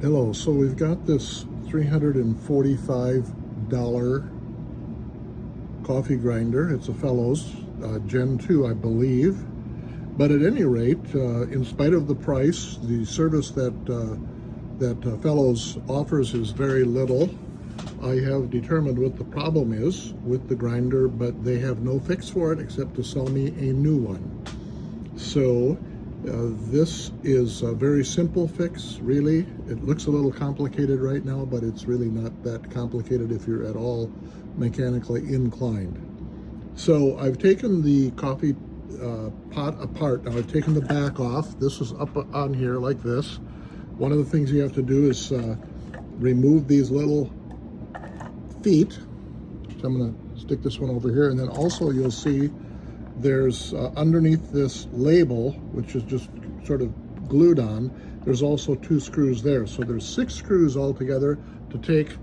Hello, so we've got this $345 coffee grinder. It's a Fellows Gen 2, I believe. But at any rate, in spite of the price, the service that Fellows offers is very little. I have determined what the problem is with the grinder, but they have no fix for it except to sell me a new one. So this is a very simple fix, really. It looks a little complicated right now, but it's really not that complicated if you're at all mechanically inclined. So I've taken the coffee pot apart. Now I've taken the back off. This is up on here like this. One of the things you have to do is remove these little feet. So I'm going to stick this one over here, and then also you'll see there's underneath this label, which is just sort of glued on, there's also 2 screws there. So there's 6 screws altogether to take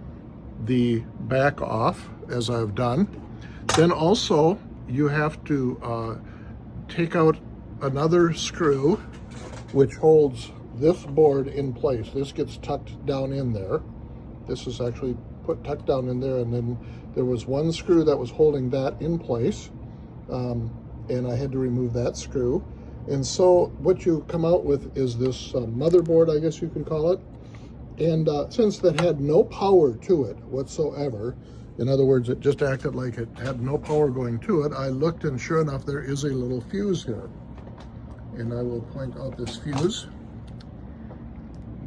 the back off, as I've done. Then also you have to take out another screw which holds this board in place. This gets tucked down in there. This is actually tucked down in there, and then there was one screw that was holding that in place. And I had to remove that screw. And so what you come out with is this motherboard, I guess you can call it. And since that had no power to it whatsoever, in other words, it just acted like it had no power going to it, I looked, and sure enough, there is a little fuse here. And I will point out this fuse.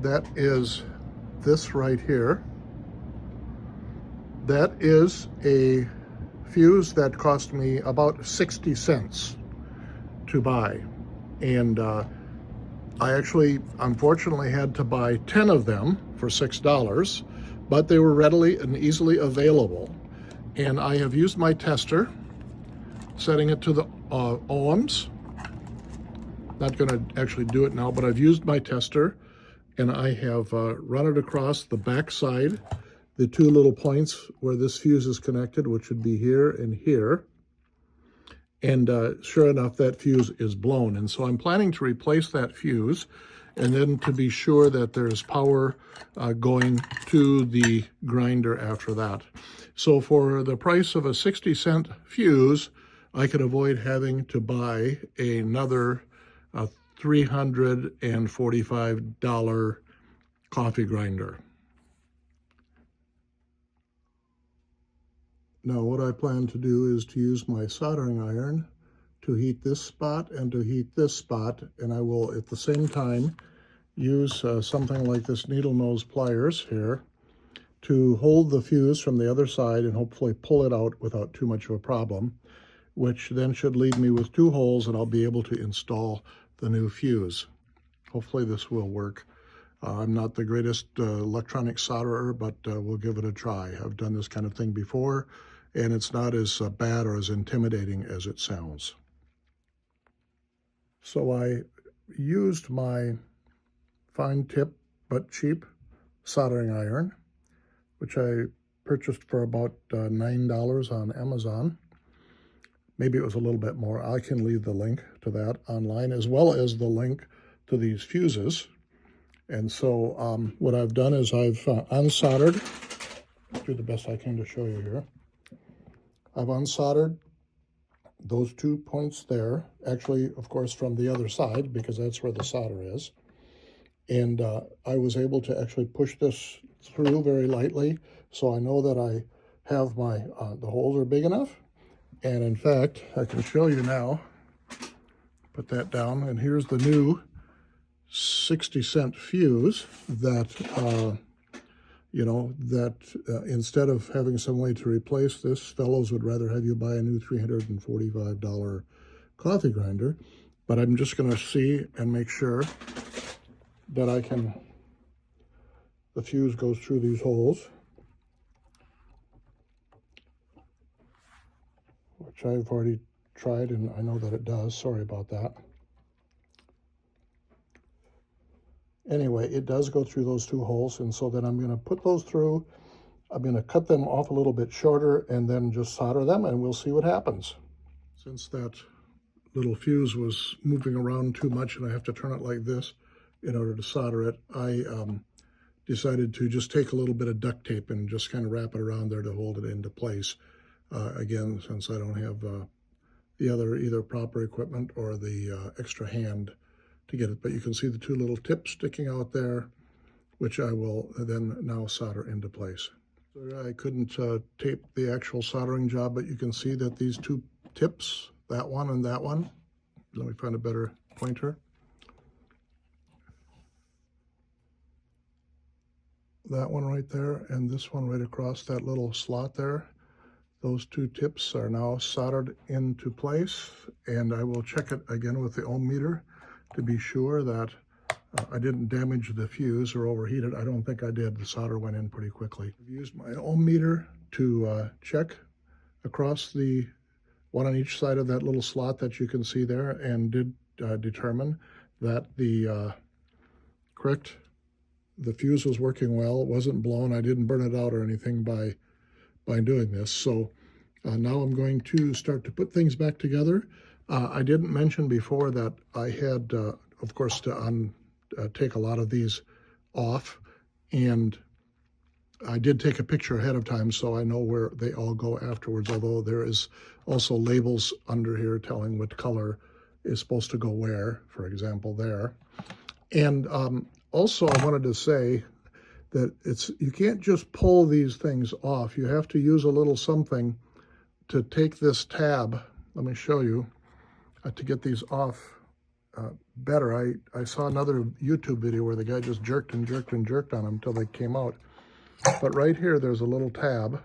That is this right here. That is a fuse that cost me about 60 cents to buy. And I actually, unfortunately, had to buy 10 of them for $6, but they were readily and easily available. And I have used my tester, setting it to the ohms. Not going to actually do it now, but I've used my tester, and I have run it across the back side, the 2 little points where this fuse is connected, which would be here and here. And sure enough, that fuse is blown. And so I'm planning to replace that fuse, and then to be sure that there's power going to the grinder after that. So for the price of a 60-cent fuse, I could avoid having to buy another $345 coffee grinder. Now what I plan to do is to use my soldering iron to heat this spot and to heat this spot, and I will at the same time use something like this needle nose pliers here to hold the fuse from the other side and hopefully pull it out without too much of a problem, which then should leave me with 2 holes, and I'll be able to install the new fuse. Hopefully this will work. I'm not the greatest electronic solderer, but we'll give it a try. I've done this kind of thing before, and it's not as bad or as intimidating as it sounds. So I used my fine tip but cheap soldering iron, which I purchased for about $9 on Amazon. Maybe it was a little bit more. I can leave the link to that online, as well as the link to these fuses. And so what I've done is I've unsoldered, do the best I can to show you here. I've unsoldered those 2 points there, actually, of course, from the other side, because that's where the solder is. And I was able to actually push this through very lightly, so I know that I have my, the holes are big enough. And in fact, I can show you now, put that down, and here's the new 60-cent fuse that, instead of having some way to replace this, Fellows would rather have you buy a new $345 coffee grinder. But I'm just going to see and make sure that the fuse goes through these holes, which I've already tried, and I know that it does. Sorry about that. Anyway, it does go through those 2 holes, and so then I'm going to put those through. I'm going to cut them off a little bit shorter and then just solder them, and we'll see what happens. Since that little fuse was moving around too much and I have to turn it like this in order to solder it, I decided to just take a little bit of duct tape and just kind of wrap it around there to hold it into place. Again, since I don't have the other either proper equipment or the extra hand to get it. But you can see the two little tips sticking out there, which I will then now solder into place. So I couldn't tape the actual soldering job, but you can see that these two tips, that one and that one, let me find a better pointer. That one right there and this one right across that little slot there. Those two tips are now soldered into place, and I will check it again with the ohm meter to be sure that I didn't damage the fuse or overheat it. I don't think I did. The solder went in pretty quickly. I've used my ohm meter to check across the one on each side of that little slot that you can see there, and did determine that the fuse was working well. It wasn't blown. I didn't burn it out or anything by doing this. So now I'm going to start to put things back together. I didn't mention before that I had, of course, to take a lot of these off, and I did take a picture ahead of time so I know where they all go afterwards, although there is also labels under here telling what color is supposed to go where, for example, there. And also I wanted to say that you can't just pull these things off. You have to use a little something to take this tab. Let me show you to get these off better. I saw another YouTube video where the guy just jerked and jerked and jerked on them until they came out. But right here, there's a little tab.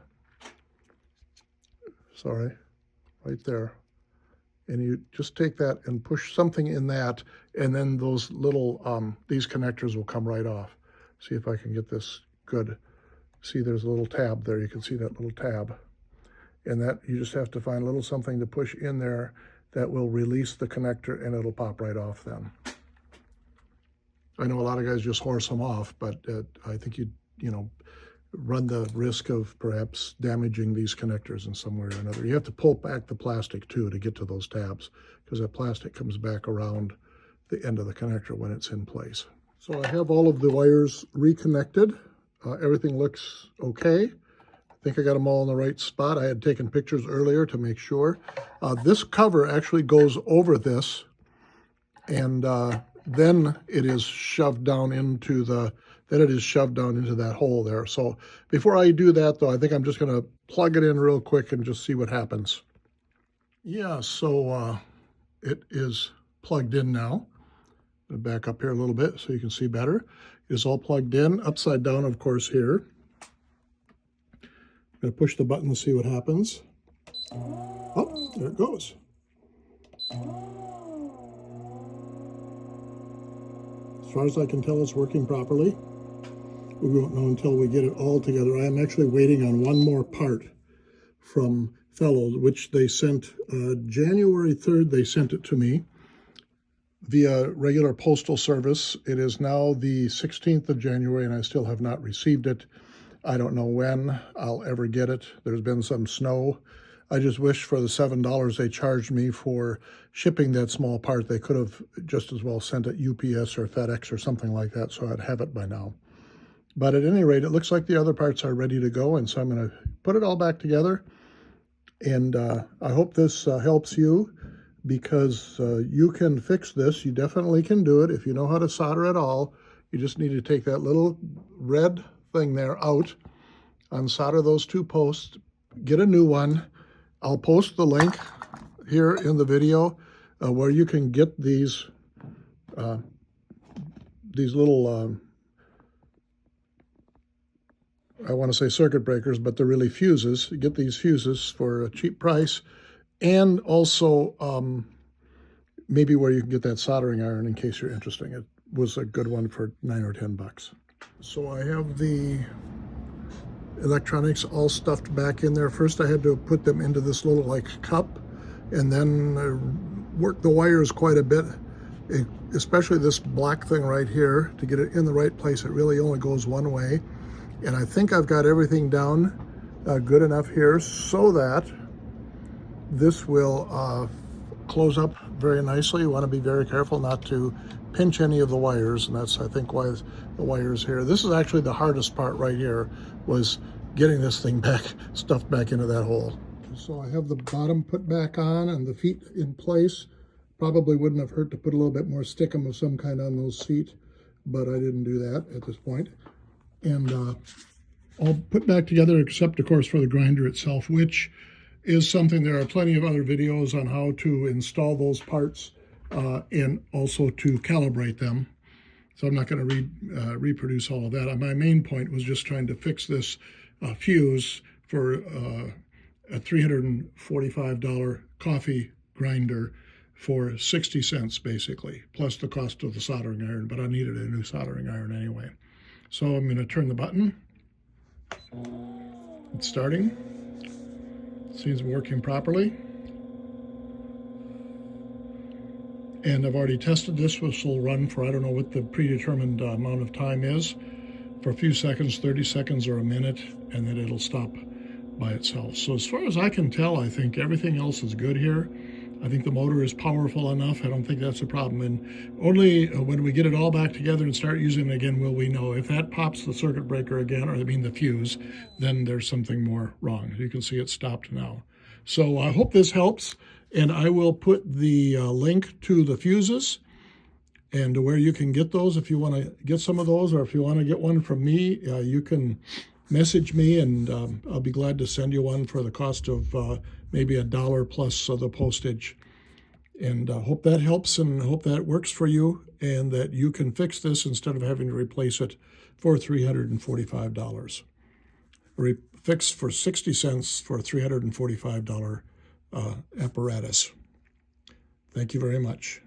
Sorry, right there. And you just take that and push something in that, and then those little, these connectors will come right off. See if I can get this good. See, there's a little tab there. You can see that little tab. And that you just have to find a little something to push in there that will release the connector, and it'll pop right off then. I know a lot of guys just horse them off, but I think you run the risk of perhaps damaging these connectors in some way or another. You have to pull back the plastic too to get to those tabs, because that plastic comes back around the end of the connector when it's in place. So I have all of the wires reconnected. Everything looks okay. I think I got them all in the right spot. I had taken pictures earlier to make sure. This cover actually goes over this, and then it is shoved down into that hole there. So before I do that, though, I think I'm just going to plug it in real quick and just see what happens. Yeah, so it is plugged in now. I'm going to back up here a little bit so you can see better. It's all plugged in, upside down, of course, here. I'm going to push the button to see what happens. Oh, there it goes. As far as I can tell, it's working properly. We won't know until we get it all together. I am actually waiting on one more part from Fellows, which they sent January 3rd. They sent it to me via regular postal service. It is now the 16th of January, and I still have not received it. I don't know when I'll ever get it. There's been some snow. I just wish for the $7 they charged me for shipping that small part, they could have just as well sent it UPS or FedEx or something like that, so I'd have it by now. But at any rate, it looks like the other parts are ready to go, and so I'm going to put it all back together. And I hope this helps you, because you can fix this. You definitely can do it if you know how to solder at all. You just need to take that little red thing there out, unsolder those two posts, get a new one. I'll post the link here in the video where you can get these little I want to say circuit breakers, but they're really fuses. You get these fuses for a cheap price, and also maybe where you can get that soldering iron in case you're interested. It was a good one for $9 or $10. So I have the electronics all stuffed back in there. First I had to put them into this little cup, and then work the wires quite a bit, especially this black thing right here. To get it in the right place, it really only goes one way. And I think I've got everything down good enough here so that this will close up very nicely. You want to be very careful not to pinch any of the wires, and that's, I think, why the wires here. This is actually the hardest part right here, was getting this thing back, stuffed back into that hole. So I have the bottom put back on and the feet in place. Probably wouldn't have hurt to put a little bit more stickum of some kind on those feet, but I didn't do that at this point. And all put back together, except, of course, for the grinder itself, which is something, there are plenty of other videos on how to install those parts and also to calibrate them. So I'm not going to reproduce all of that. My main point was just trying to fix this fuse for a $345 coffee grinder for 60 cents, basically, plus the cost of the soldering iron, but I needed a new soldering iron anyway. So I'm going to turn the button. It's starting. Seems working properly. And I've already tested this, which will run for, I don't know what the predetermined amount of time is, for a few seconds, 30 seconds or a minute, and then it'll stop by itself. So as far as I can tell, I think everything else is good here. I think the motor is powerful enough. I don't think that's a problem. And only when we get it all back together and start using it again will we know. If that pops the circuit breaker again, or I mean the fuse, then there's something more wrong. You can see it stopped now. So I hope this helps. And I will put the link to the fuses and to where you can get those. If you want to get some of those, or if you want to get one from me, you can message me, and I'll be glad to send you one for the cost of maybe $1 plus the postage. And hope that helps, and hope that works for you, and that you can fix this instead of having to replace it for $345. Fix for 60 cents for a $345 apparatus. Thank you very much.